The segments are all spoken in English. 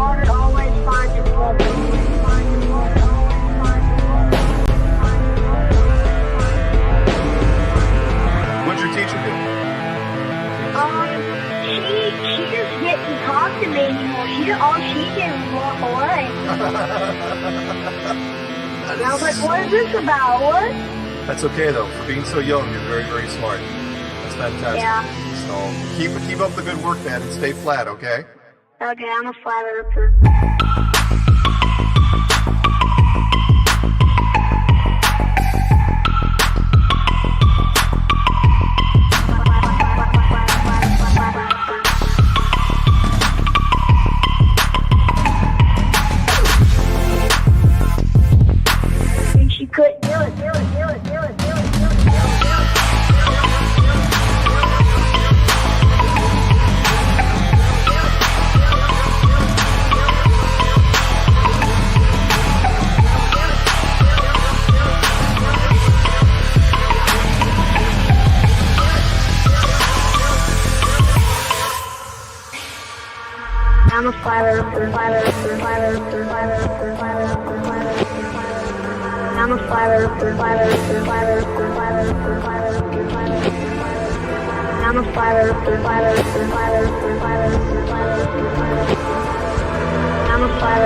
water always finds its way. What'd your teacher do? She just didn't talk to me anymore. All she did was walk away. And I was like, what is this about? What? That's okay though. For being so young, you're very, very smart. That's fantastic. Yeah. So keep up the good work, man, and stay flat, okay? Okay, I'm a flat earther. She couldn't do it. I'm a flat earther. I'm a flat earther. I'm a flat earther. I'm a flat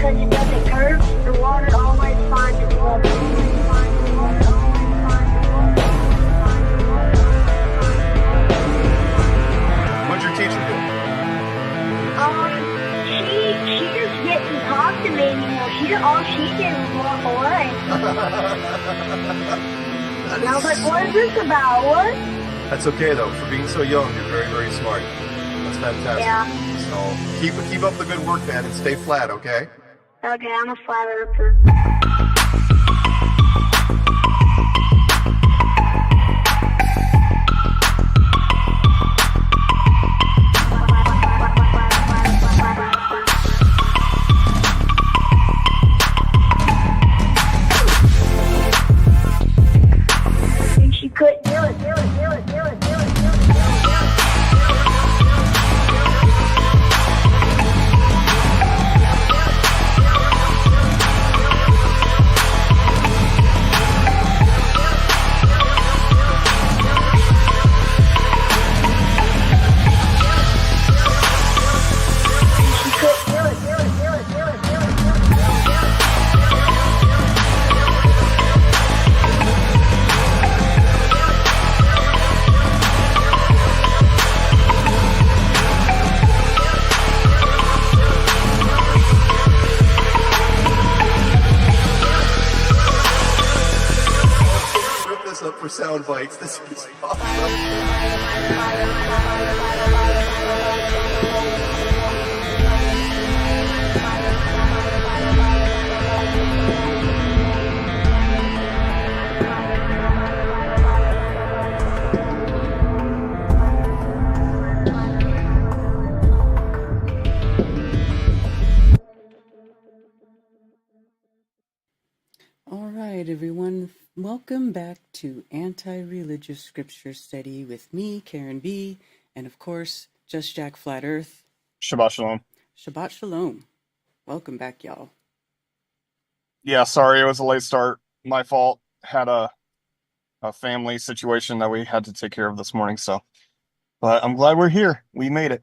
because it doesn't curve, the water always finds its way. What'd your teacher do? She just didn't talk to me anymore. All she did was walk away. And I was like, what is this about? What? That's okay though. For being so young, you're very, very smart. That's fantastic. Yeah. So keep up the good work, man, and stay flat, okay? Okay, I'm a flat earther. She couldn't do it. Up for sound bites. This is awesome. All right, everyone. Welcome back to Anti-Religious Scripture Study with me, Karen B, and of course, Just Jack Flat Earth. Shabbat Shalom. Shabbat Shalom. Welcome back, y'all. Yeah, sorry, it was a late start. My fault. Had a family situation that we had to take care of this morning, but I'm glad we're here. We made it.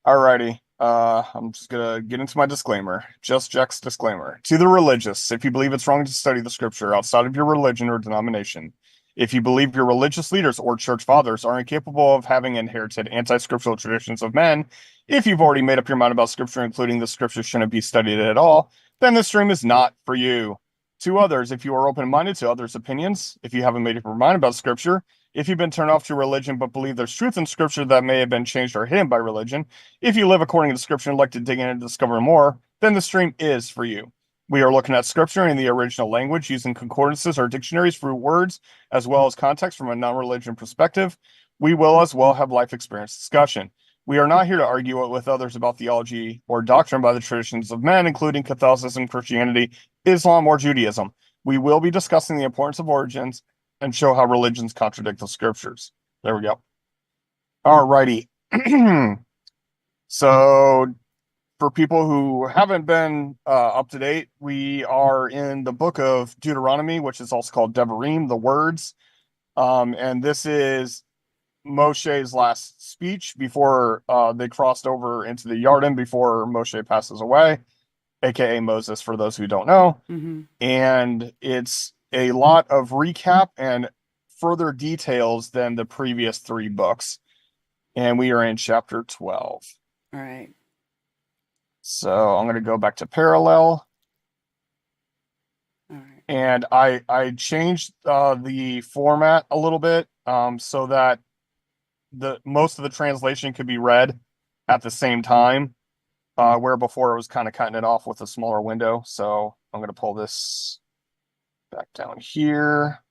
Alrighty. I'm just gonna get into my disclaimer. Just Jack's disclaimer. To the religious, if you believe it's wrong to study the scripture outside of your religion or denomination, if you believe your religious leaders or church fathers are incapable of having inherited anti-scriptural traditions of men, if you've already made up your mind about scripture, including the scripture shouldn't be studied at all, then this stream is not for you. To others, if you are open-minded to others' opinions, if you haven't made up your mind about Scripture, if you've been turned off to religion but believe there's truth in Scripture that may have been changed or hidden by religion, if you live according to Scripture and like to dig in and discover more, then the stream is for you. We are looking at Scripture in the original language using concordances or dictionaries for words, as well as context from a non-religion perspective. We will as well have life experience discussion. We are not here to argue with others about theology or doctrine by the traditions of men, including Catholicism, Christianity, Islam, or Judaism. We will be discussing the importance of origins and show how religions contradict the scriptures. There we go. All righty. So, for people who haven't been up to date, we are in the book of Deuteronomy, which is also called Devariym, the words. And this is Moshe's last speech before they crossed over into the Yarden before Moshe passes away, aka Moses, for those who don't know. Mm-hmm. And it's a lot of recap and further details than the previous 3 books. And we are in chapter 12. All right. So I'm going to go back to parallel. All right. And I changed the format a little bit so that most of the translation could be read at the same time, where before it was kind of cutting it off with a smaller window. So I'm going to pull this back down here.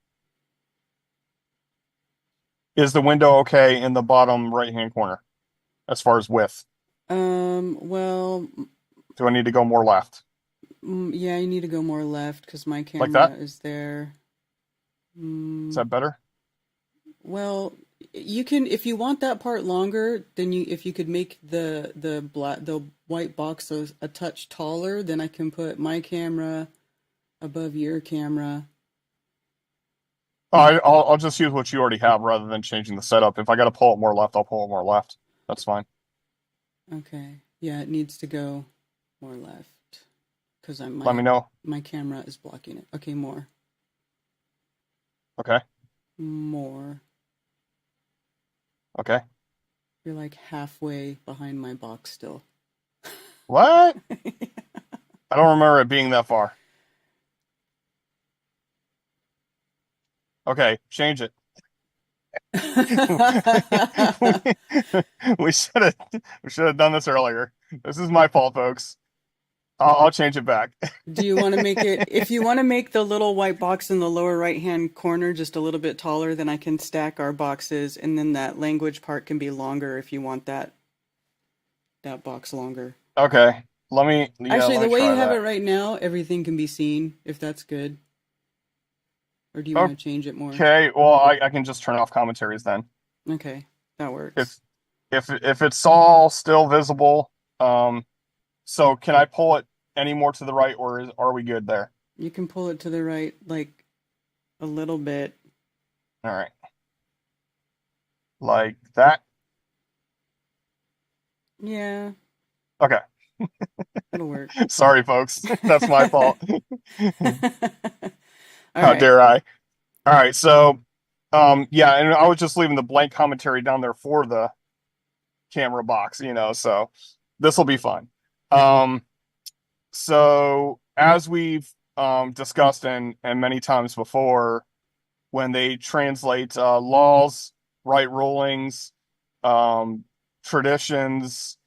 Is the window okay in the bottom right-hand corner as far as width? Well, Do I need to go more left? yeah, you need to go more left because my camera Like that? is there. Is that better? Well, you can, if you want that part longer, then if you could make the white box a touch taller, then I can put my camera above your camera. I'll just use what you already have rather than changing the setup. If I got to pull it more left, I'll pull it more left. That's fine. Okay. Yeah, it needs to go more left because Let me know. my camera is blocking it. Okay, more. Okay. More. Okay. You're like halfway behind my box still. What? I don't remember it being that far. Okay, change it. we should have done this earlier. This is my fault, folks. I'll change it back. Do you want to make it, if you want to make the little white box in the lower right-hand corner just a little bit taller, then I can stack our boxes, and then that language part can be longer if you want that box longer. Okay. Actually, the way you have that. it right now, everything can be seen, if that's good. Or do you want to change it more? Okay, well, I can just turn off commentaries then. Okay, that works. If it's all still visible, so can I pull it any more to the right, or are we good there? You can pull it to the right, like, a little bit. All right. Like that? Yeah. Okay. It'll work. Sorry, folks. That's my fault. How right. dare I? All right, so, yeah, and I was just leaving the blank commentary down there for the camera box, so this will be fun. So as we've discussed and many times before, when they translate laws, right rulings, traditions,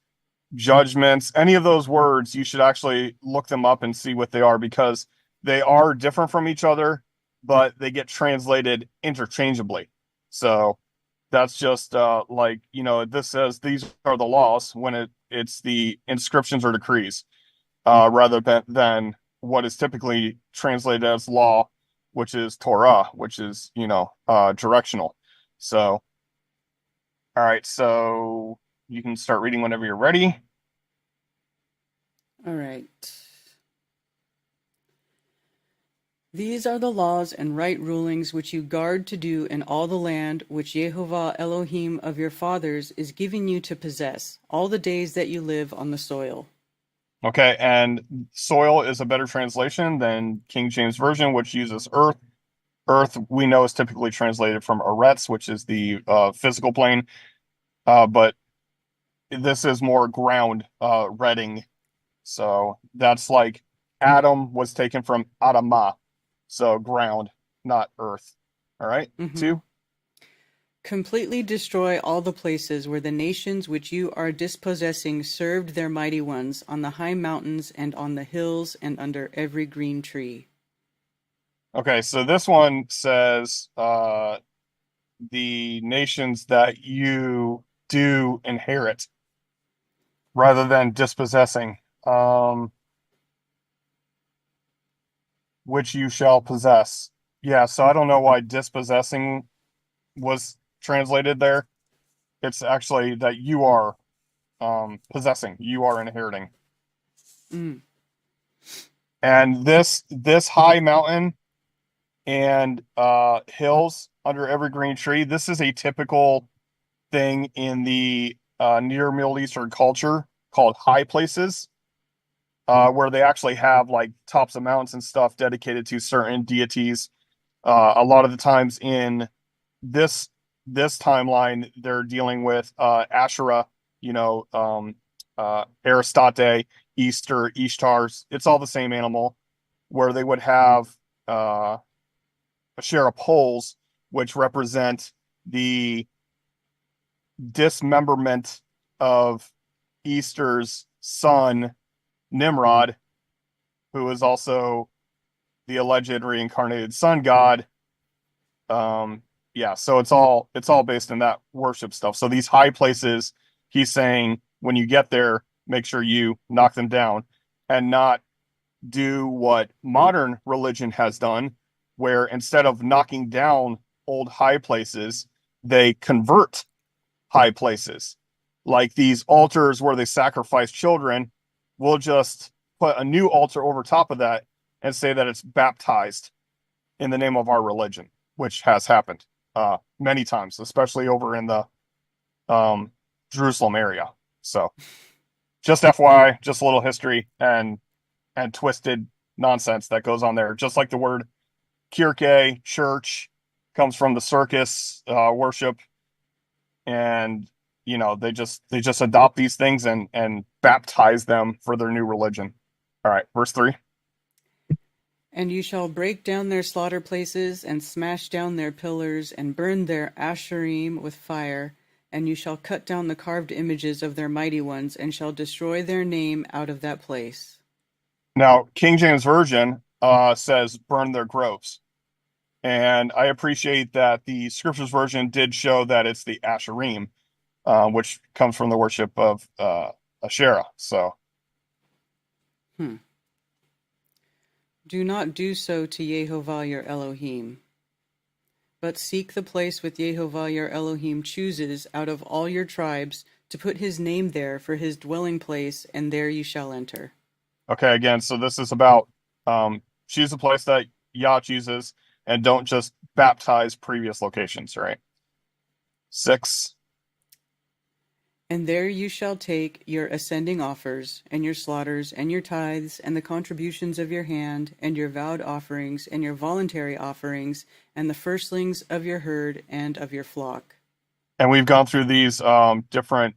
judgments, any of those words, you should actually look them up and see what they are, because they are different from each other, but they get translated interchangeably. So that's just this says these are the laws when it's the inscriptions or decrees, rather than what is typically translated as law, which is Torah, which is, directional. So, all right, so you can start reading whenever you're ready. All right. These are the laws and right rulings which you guard to do in all the land which Yehovah Elohim of your fathers is giving you to possess, all the days that you live on the soil. Okay, and soil is a better translation than King James Version, which uses earth. Earth, we know, is typically translated from eretz, which is the physical plane, but this is more ground, redding. So that's like Adam was taken from Adamah, So ground, not earth. All right. Mm-hmm. 2. Completely destroy all the places where the nations which you are dispossessing served their mighty ones, on the high mountains and on the hills and under every green tree. Okay, so this one says the nations that you do inherit rather than dispossessing, which you shall possess. Yeah, so I don't know why dispossessing was translated there. It's actually that you are possessing, you are inheriting. Mm. And this high mountain and hills under every green tree, this is a typical thing in the near Middle Eastern culture called high places, where they actually have like tops of mountains and stuff dedicated to certain deities. A lot of the times in this timeline, they're dealing with Asherah, Aristate, Easter, Ishtars. It's all the same animal, where they would have a share of poles, which represent the dismemberment of Easter's son, Nimrod, who is also the alleged reincarnated sun god. Yeah, so it's all based in that worship stuff. So these high places, he's saying when you get there, make sure you knock them down and not do what modern religion has done, where instead of knocking down old high places, they convert high places. Like these altars where they sacrifice children, we'll just put a new altar over top of that and say that it's baptized in the name of our religion, which has happened many times, especially over in the Jerusalem area. So just FYI, just a little history and twisted nonsense that goes on there. Just like the word kirke, church, comes from the circus worship, and they just adopt these things and baptize them for their new religion. All right, verse 3. And you shall break down their slaughter places, and smash down their pillars, and burn their asherim with fire, and you shall cut down the carved images of their mighty ones, and shall destroy their name out of that place. Now, King James Version says burn their groves. And I appreciate that the Scriptures version did show that it's the asherim, which comes from the worship of Asherah. So, Do not do so to Yehovah your Elohim, but seek the place which Yehovah your Elohim chooses out of all your tribes to put his name there for his dwelling place, and there you shall enter. okay, again, so this is about choose a place that Yah chooses, and don't just baptize previous locations, right? 6. And there you shall take your ascending offers, and your slaughters, and your tithes, and the contributions of your hand, and your vowed offerings, and your voluntary offerings, and the firstlings of your herd and of your flock. And we've gone through these different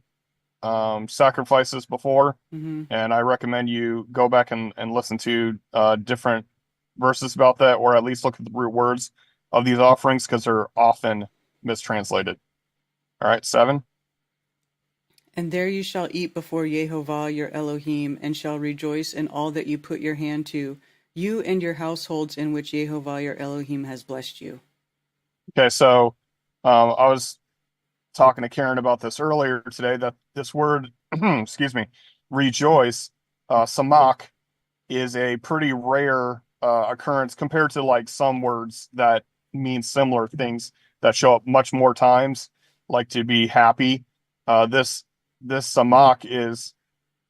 sacrifices before, Mm-hmm. and I recommend you go back and listen to different verses about that, or at least look at the root words of these offerings, because they're often mistranslated. All right, 7. And there you shall eat before Yehovah your Elohim, and shall rejoice in all that you put your hand to, you and your households in which Yehovah your Elohim has blessed you. Okay, so I was talking to Karen about this earlier today, that this word, excuse me, rejoice, samak, is a pretty rare occurrence compared to like some words that mean similar things that show up much more times, like to be happy. This samak is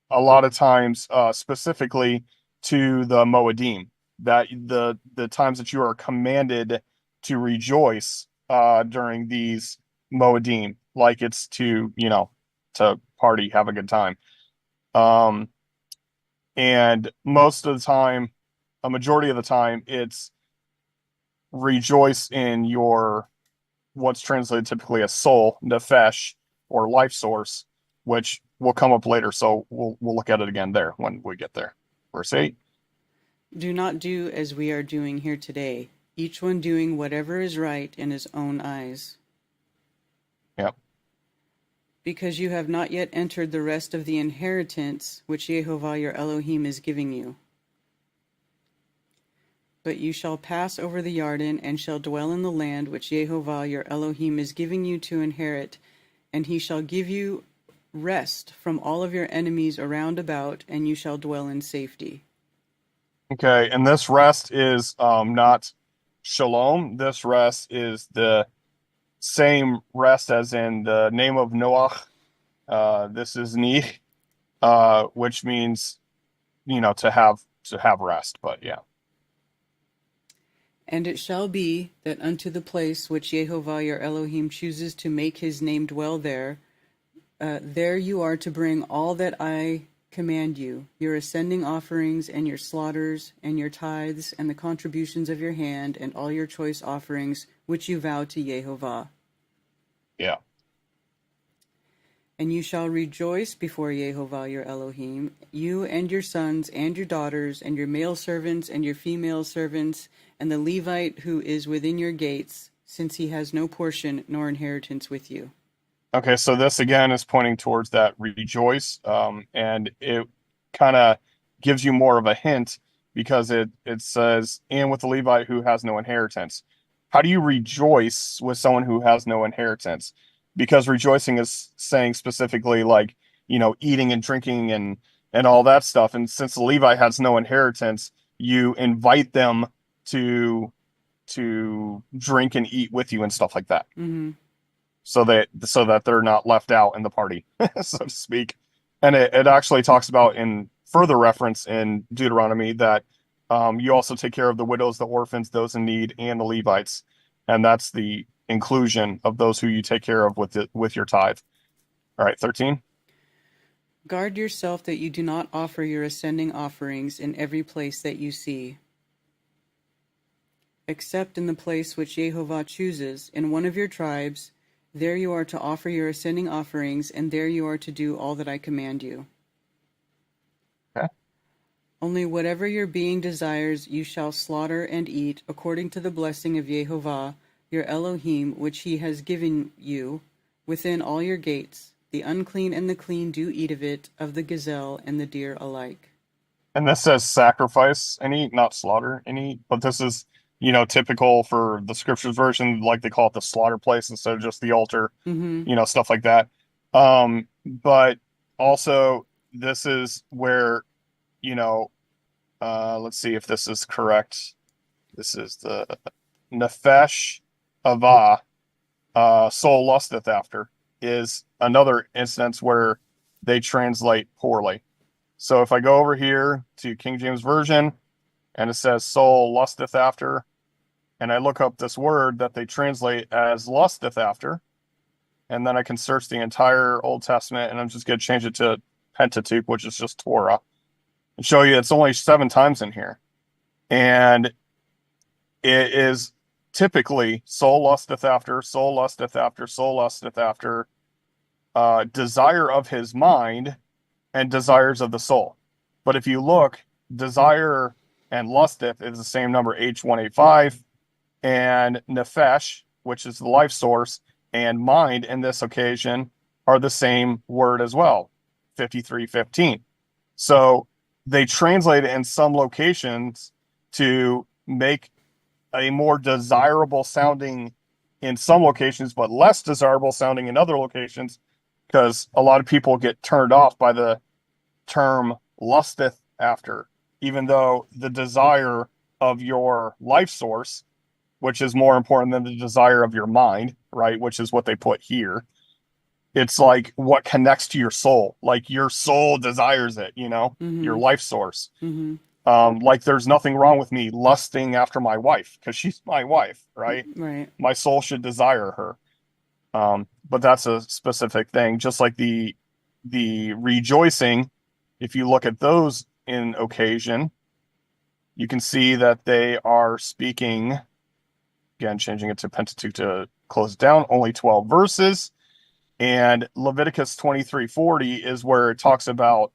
a lot of times specifically to the Moedim, that the times that you are commanded to rejoice during these Moedim, like it's to party, have a good time. And most of the time, a majority of the time, it's rejoice in your what's translated typically as soul, nefesh, or life source, which will come up later. So we'll look at it again there when we get there. Verse 8. Do not do as we are doing here today, each one doing whatever is right in his own eyes. Yep. Because you have not yet entered the rest of the inheritance which Jehovah your Elohim is giving you. But you shall pass over the Jordan, and shall dwell in the land which Jehovah your Elohim is giving you to inherit, and he shall give you rest from all of your enemies around about, and you shall dwell in safety. Okay, and this rest is not shalom. This rest is the same rest as in the name of Noach. This is nich, which means, to have rest. But yeah. And it shall be that unto the place which Jehovah your Elohim chooses to make his name dwell there, there you are to bring all that I command you, your ascending offerings and your slaughters and your tithes and the contributions of your hand and all your choice offerings which you vow to Jehovah. Yeah. And you shall rejoice before Jehovah your Elohim, you and your sons and your daughters and your male servants and your female servants and the Levite who is within your gates, since he has no portion nor inheritance with you. Okay, so this again is pointing towards that rejoice, and it kind of gives you more of a hint because it says, and with the Levite who has no inheritance. How do you rejoice with someone who has no inheritance? Because rejoicing is saying specifically like, eating and drinking and all that stuff. And since the Levite has no inheritance, you invite them to drink and eat with you and stuff like that. Mm-hmm. So that they're not left out in the party, so to speak. And it actually talks about in further reference in Deuteronomy that you also take care of the widows, the orphans, those in need, and the Levites. And that's the inclusion of those who you take care of with your tithe. All right, 13. Guard yourself that you do not offer your ascending offerings in every place that you see, except in the place which Jehovah chooses, in one of your tribes. There you are to offer your ascending offerings, and there you are to do all that I command you. Okay. Only whatever your being desires you shall slaughter and eat, according to the blessing of Jehovah, your Elohim, which he has given you, within all your gates. The unclean and the clean do eat of it, of the gazelle and the deer alike. And this says sacrifice and eat, not slaughter and eat. But this is, typical for the scriptures version, like they call it the slaughter place instead of just the altar, Mm-hmm. Stuff like that. But also this is where, let's see if this is correct. This is the nefesh avah, soul lusteth after, is another instance where they translate poorly. So if I go over here to King James Version and it says soul lusteth after, and I look up this word that they translate as lusteth after, and then I can search the entire Old Testament, and I'm just going to change it to Pentateuch, which is just Torah, and show you it's only 7 times in here. And it is typically soul lusteth after, soul lusteth after, soul lusteth after, desire of his mind and desires of the soul. But if you look, desire and lusteth is the same number, H185, and nefesh, which is the life source, and mind in this occasion are the same word as well, 5315. So they translate it in some locations to make a more desirable sounding in some locations, but less desirable sounding in other locations, because a lot of people get turned off by the term lusteth after, even though the desire of your life source, which is more important than the desire of your mind, right? Which is what they put here. It's like what connects to your soul. Like your soul desires it, Mm-hmm. your life source. Mm-hmm. Like there's nothing wrong with me lusting after my wife because she's my wife, right? Right. My soul should desire her. But that's a specific thing. Just like the rejoicing, if you look at those in occasion, you can see that they are speaking. Again, changing it to Pentateuch to close it down, only 12 verses. And Leviticus 23:40 is where it talks about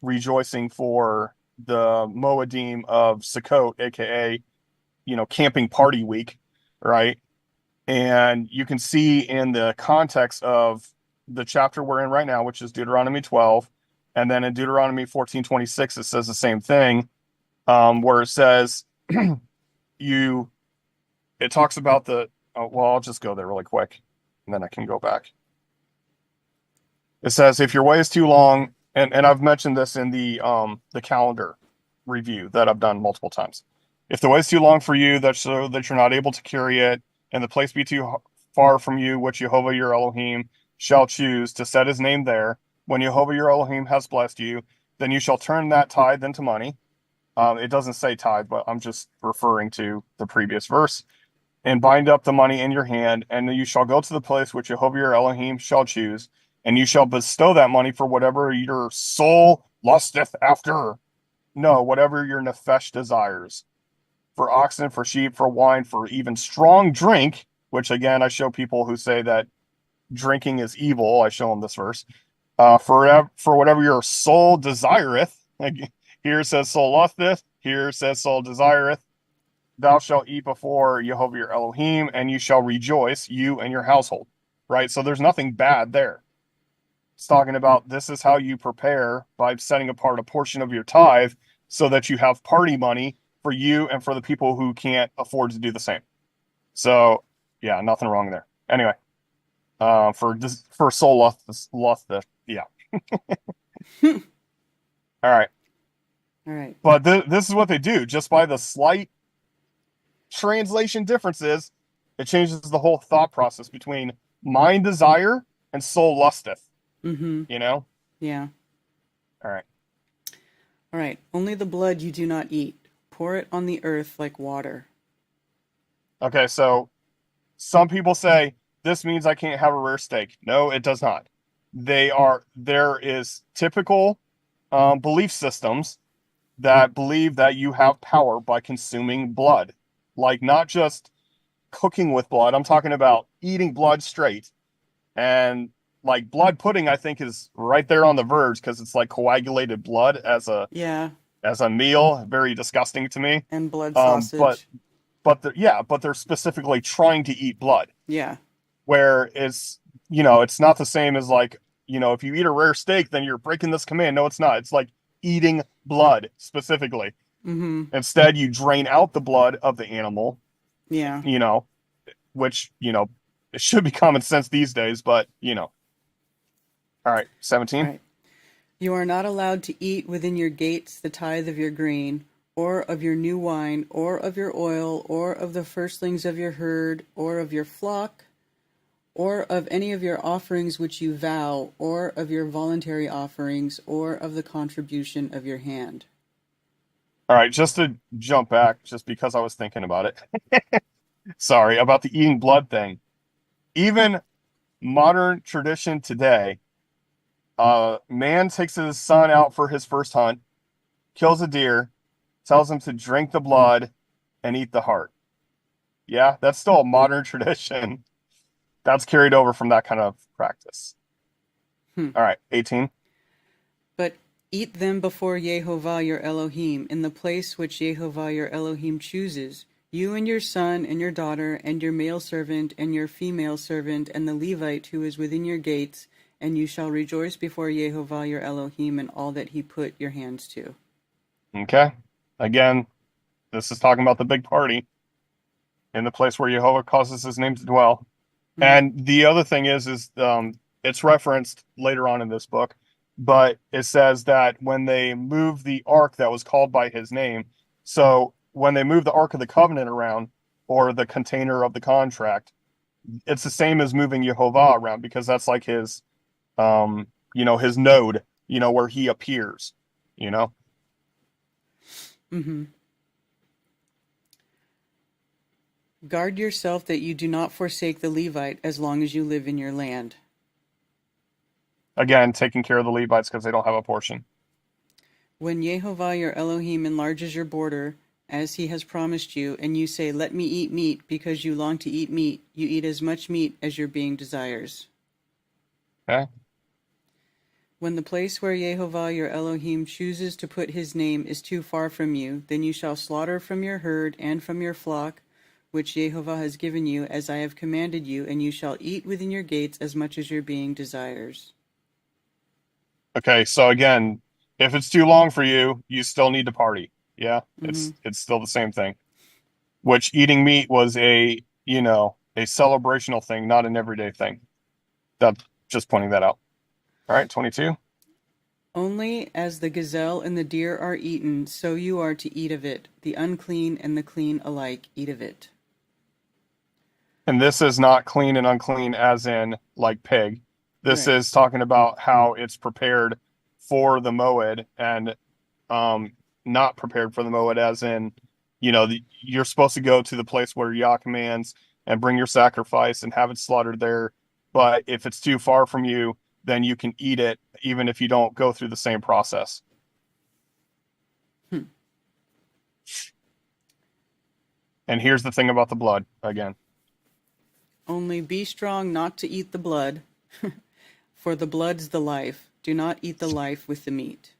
rejoicing for the Moedim of Sukkot, aka, camping party week, right? And you can see in the context of the chapter we're in right now, which is Deuteronomy 12, and then in Deuteronomy 14:26, it says the same thing, where it says, it talks about I'll just go there really quick, and then I can go back. It says, if your way is too long, and I've mentioned this in the calendar review that I've done multiple times. If the way is too long for you, that's so that you're not able to carry it, and the place be too far from you, which Jehovah your Elohim shall choose to set his name there, when Jehovah your Elohim has blessed you, then you shall turn that tithe into money. It doesn't say tithe, but I'm just referring to the previous verse. And bind up the money in your hand, and you shall go to the place which Jehovah your Elohim shall choose, and you shall bestow that money for whatever your soul lusteth after. No, whatever your nefesh desires. For oxen, for sheep, for wine, for even strong drink, which again, I show people who say that drinking is evil. I show them this verse. For whatever your soul desireth. Here says soul lusteth. Here says soul desireth. Thou shalt eat before Jehovah your Elohim, and you shall rejoice, you and your household. Right? So there's nothing bad there. It's talking about this is how you prepare by setting apart a portion of your tithe so that you have party money for you and for the people who can't afford to do the same. So, yeah, nothing wrong there. Anyway, for soul lust, yeah. All right. All right. But this is what they do. Just by the slight translation differences, it changes the whole thought process between mind desire and soul lusteth. Mm-hmm. Yeah. All right. All right. Only the blood you do not eat. Pour it on the earth like water. Okay, so some people say this means I can't have a rare steak. No, it does not. There is typical belief systems that believe that you have power by consuming blood. Like not just cooking with blood. I'm talking about eating blood straight. And like blood pudding, I think is right there on the verge because it's like coagulated blood as a meal. Very disgusting to me. And blood sausage. But they're specifically trying to eat blood. Yeah. Where it's not the same as like, if you eat a rare steak, then you're breaking this command. No, it's not. It's like eating blood specifically. Mm-hmm. Instead, you drain out the blood of the animal. Yeah. Which, it should be common sense these days, but, All right, 17. All right. You are not allowed to eat within your gates the tithe of your grain, or of your new wine, or of your oil, or of the firstlings of your herd, or of your flock, or of any of your offerings which you vow, or of your voluntary offerings, or of the contribution of your hand. All right, just to jump back, just because I was thinking about it. Sorry, about the eating blood thing. Even modern tradition today, man takes his son out for his first hunt, kills a deer, tells him to drink the blood and eat the heart. Yeah, that's still a modern tradition. That's carried over from that kind of practice. All right, 18. But eat them before Yehovah your Elohim, in the place which Yehovah your Elohim chooses, you and your son and your daughter and your male servant and your female servant and the Levite who is within your gates, and you shall rejoice before Yehovah your Elohim in all that he put your hands to. Okay. Again, this is talking about the big party in the place where Jehovah causes his name to dwell. Mm-hmm. And the other thing is it's referenced later on in this book, but it says that when they moved the ark that was called by his name, so when they move the Ark of the Covenant around, or the container of the contract, it's the same as moving Yehovah around, because that's like his, his node, where he appears, Mm-hmm. Guard yourself that you do not forsake the Levite as long as you live in your land. Again, taking care of the Levites because they don't have a portion. When Yehovah your Elohim enlarges your border, as he has promised you, and you say, let me eat meat, because you long to eat meat, you eat as much meat as your being desires. Okay. When the place where Jehovah your Elohim chooses to put his name is too far from you, then you shall slaughter from your herd and from your flock, which Jehovah has given you, as I have commanded you, and you shall eat within your gates as much as your being desires. Okay, so again, if it's too long for you, you still need to party. Yeah, Mm-hmm. it's still the same thing. Which eating meat was a celebrational thing, not an everyday thing. That just pointing that out. All right, 22. Only as the gazelle and the deer are eaten, so you are to eat of it. The unclean and the clean alike eat of it. And this is not clean and unclean as in like pig. This Right. is talking about how it's prepared for the moed and not prepared for the moed as in, you're supposed to go to the place where Yah commands and bring your sacrifice and have it slaughtered there. But if it's too far from you, then you can eat it even if you don't go through the same process. Hmm. And here's the thing about the blood again. Only be strong not to eat the blood, for the blood's the life. Do not eat the life with the meat.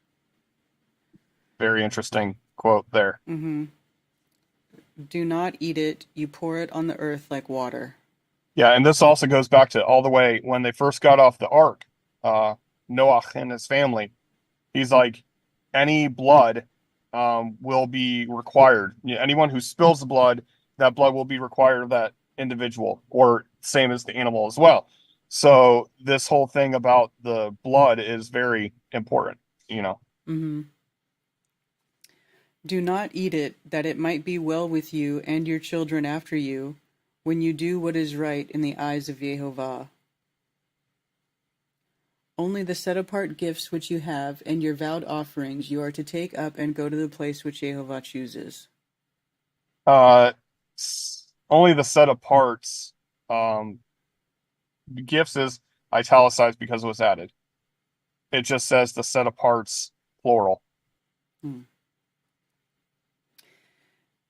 Very interesting quote there. Mm-hmm. Do not eat it. You pour it on the earth like water. Yeah, and this also goes back to all the way when they first got off the ark, Noah and his family. He's like, any blood will be required. Anyone who spills the blood, that blood will be required of that individual, or same as the animal as well. So this whole thing about the blood is very important, Mm-hmm. Do not eat it, that it might be well with you and your children after you, when you do what is right in the eyes of Jehovah. Only the set-apart gifts which you have and your vowed offerings you are to take up and go to the place which Jehovah chooses. Only the set aparts. Gifts is italicized because it was added. It just says the set aparts plural.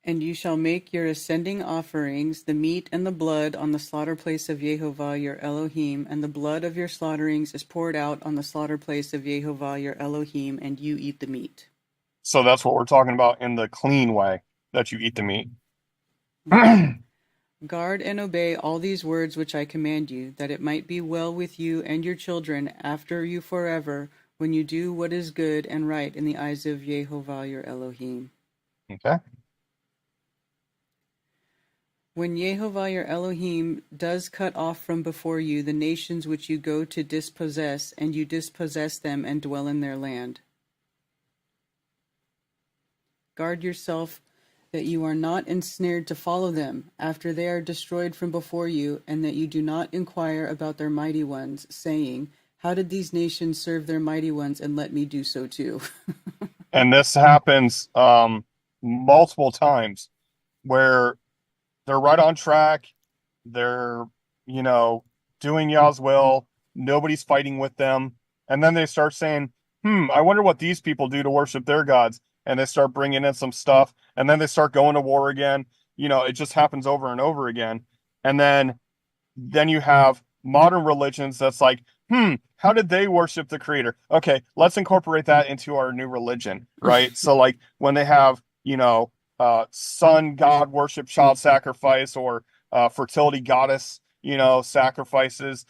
And you shall make your ascending offerings, the meat and the blood, on the slaughter place of Jehovah your Elohim, and the blood of your slaughterings is poured out on the slaughter place of Jehovah your Elohim, and you eat the meat. So that's what we're talking about in the clean way, that you eat the meat. Guard and obey all these words which I command you, that it might be well with you and your children after you forever, when you do what is good and right in the eyes of Jehovah your Elohim. Okay. When Jehovah your Elohim does cut off from before you the nations which you go to dispossess, and you dispossess them and dwell in their land. Guard yourself that you are not ensnared to follow them after they are destroyed from before you, and that you do not inquire about their mighty ones, saying, how did these nations serve their mighty ones, and let me do so too? And this happens multiple times where they're right on track. They're, doing Yah's will. Nobody's fighting with them. And then they start saying, I wonder what these people do to worship their gods. And they start bringing in some stuff. And then they start going to war again. It just happens over and over again. And then you have modern religions that's like, how did they worship the creator? Okay, let's incorporate that into our new religion, right? So like when they have, sun god worship, child sacrifice, or fertility goddess, sacrifices,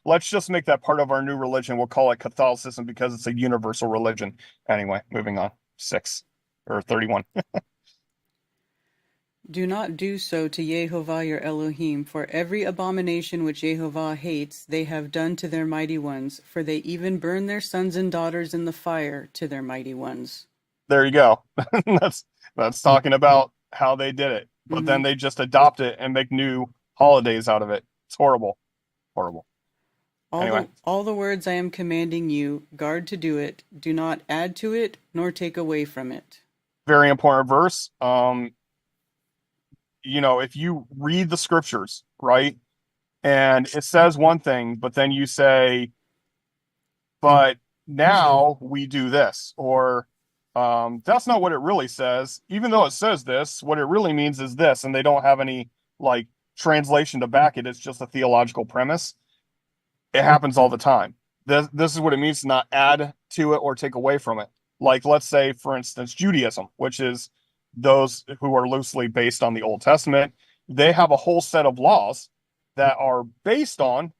let's just make that part of our new religion. We'll call it Catholicism because it's a universal religion. Anyway, moving on. 31. Do not do so to Jehovah your Elohim, for every abomination which Jehovah hates they have done to their mighty ones, for they even burn their sons and daughters in the fire to their mighty ones. There you go. That's talking about how they did it. But then they just adopt it and make new holidays out of it. It's horrible. Horrible. All the words I am commanding you, guard to do it. Do not add to it, nor take away from it. Very important verse. If you read the scriptures, right, and it says one thing, but then you say, but now we do this, or that's not what it really says. Even though it says this, what it really means is this, and they don't have any translation to back it. It's just a theological premise. It happens all the time. this is what it means to not add to it or take away from it. Like, let's say, for instance, Judaism, which is those who are loosely based on the Old Testament. They have a whole set of laws that are based on,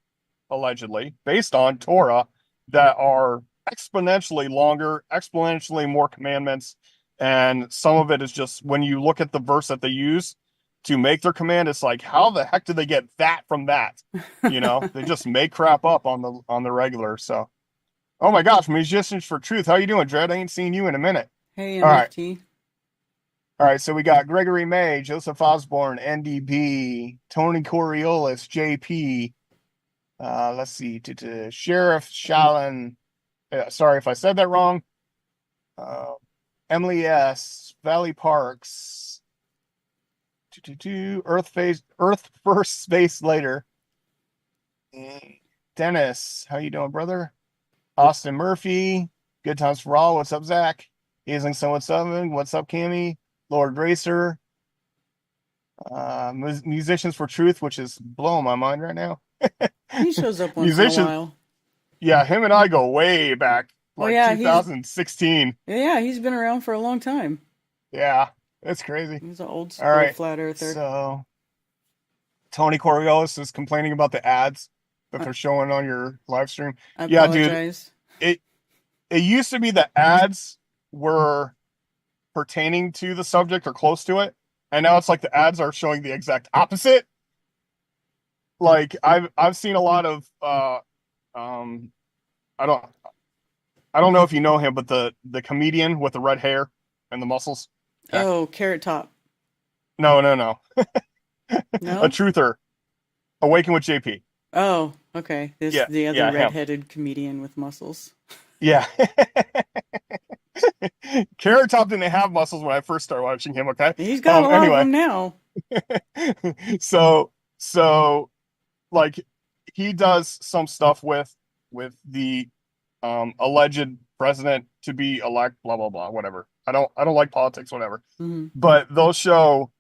allegedly, based on Torah, that are exponentially longer, exponentially more commandments. And some of it is just, when you look at the verse that they use to make their command, it's like, how the heck did they get that from that? You know, they just make crap up on the regular. So, oh my gosh, Musicians for Truth. How you doing, Dred? I ain't seen you in a minute. Hey, All right. MFT. All right, so we got Gregory May, Joseph Osborne, NDB, Tony Coriolis, JP. Let's see, Sheriff Shallon. Sorry if I said that wrong. Emily S. Valley Parks. Earth First Space Later. Dennis, how you doing, brother? Austin Murphy. Good Times for All. What's up, Zach? Easing Someone 7. What's up, Cammy? Lord Racer. Musicians for Truth, which is blowing my mind right now. He shows up once in a while. Yeah, him and I go way back, like 2016. Yeah, he's been around for a long time. Yeah, that's crazy. He's an old school flat earther. So, Tony Coriolis is complaining about the ads that they're showing on your live stream. I apologize. Dude, it used to be that ads were pertaining to the subject or close to it, and now it's like the ads are showing the exact opposite. Like, I've seen a lot of I don't know if you know him, but the comedian with the red hair and the muscles. Yeah. Oh, Carrot Top. No. No? A truther. Awaken with JP. Oh, okay. The other red-headed comedian with muscles. Yeah. Carrot Top didn't have muscles when I first started watching him, okay? He's got a lot of them now. So like, he does some stuff with the alleged president to be elect, blah blah blah, whatever. I don't like politics, whatever. Mm-hmm. But they'll show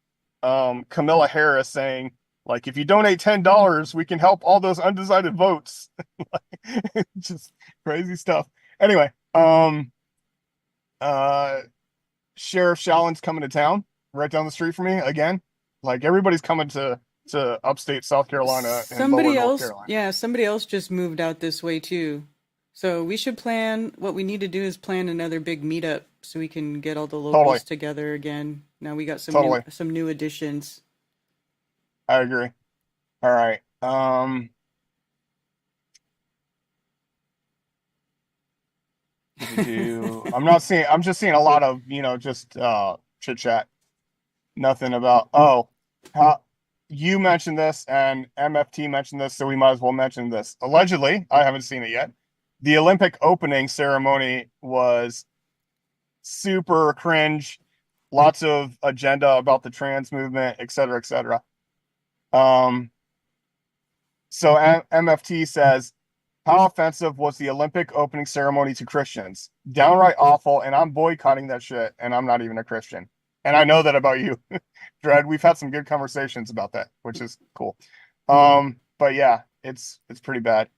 Camilla Harris saying, like, if you donate $10, we can help all those undecided votes. Just crazy stuff. Anyway, Sheriff Shallon's coming to town right down the street from me again. Like, everybody's coming to upstate South Carolina and lower North Carolina. Yeah, somebody else just moved out this way too. So we should plan, what we need to do is plan another big meetup so we can get all the locals together again. Now we got some new additions. I agree. All right. I'm just seeing a lot of, just chit chat. Nothing about, you mentioned this and MFT mentioned this, so we might as well mention this. Allegedly, I haven't seen it yet. The Olympic opening ceremony was super cringe, lots of agenda about the trans movement, et cetera, et cetera. So MFT says, how offensive was the Olympic opening ceremony to Christians? Downright awful, and I'm boycotting that shit, and I'm not even a Christian. And I know that about you, Dred. We've had some good conversations about that, which is cool. But yeah, it's pretty bad.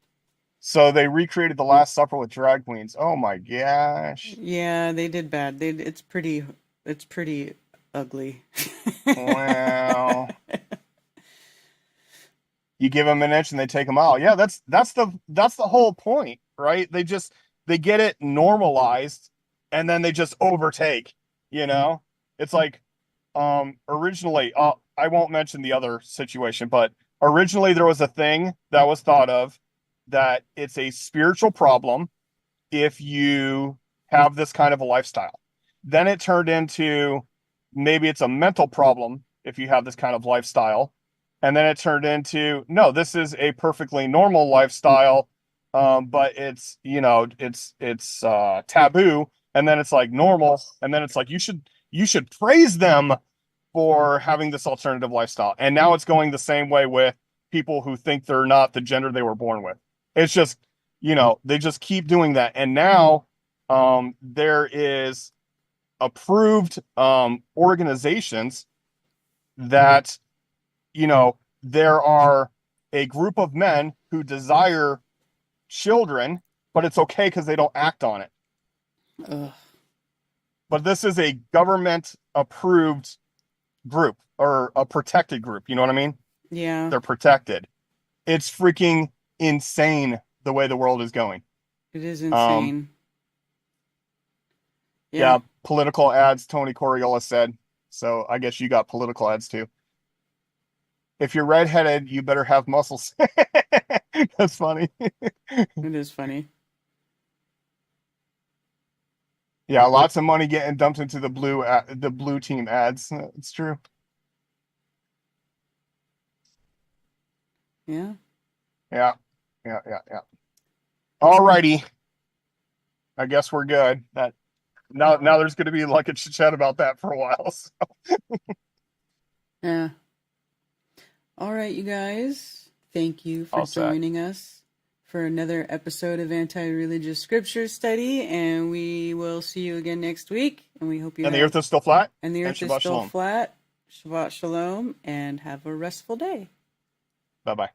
So they recreated the Last Supper with drag queens. Oh my gosh. Yeah, they did bad. It's pretty ugly. Wow. You give them an inch and they take a mile. Yeah, that's the whole point, right? They get it normalized and then they just overtake, It's like, originally, I won't mention the other situation, but originally there was a thing that was thought of that it's a spiritual problem if you have this kind of a lifestyle. Then it turned into maybe it's a mental problem if you have this kind of lifestyle. And then it turned into, no, this is a perfectly normal lifestyle, but it's, it's taboo. And then it's like normal. And then it's like, you should praise them for having this alternative lifestyle. And now it's going the same way with people who think they're not the gender they were born with. It's just, they just keep doing that. And now there is approved organizations that, there are a group of men who desire children but it's okay because they don't act on it. Ugh. But this is a government approved group or a protected group. You know what I mean? Yeah, They're protected. It's freaking insane the way the world is going. it is insane. Yeah, political ads, Tony Coriola said. So I guess you got political ads too. If you're redheaded, you better have muscles. That's funny. It is funny. Yeah, lots of money getting dumped into the blue team ads. It's true. Yeah. Yeah. Alrighty. I guess we're good. That now there's going to be like a chit-chat about that for a while. So. Yeah. All right, you guys. Thank you for joining us for another episode of Anti-Religious Scripture Study, and we will see you again next week. And we hope you. And the earth is still flat. And the earth is still flat. Shabbat shalom, and have a restful day. Bye-bye.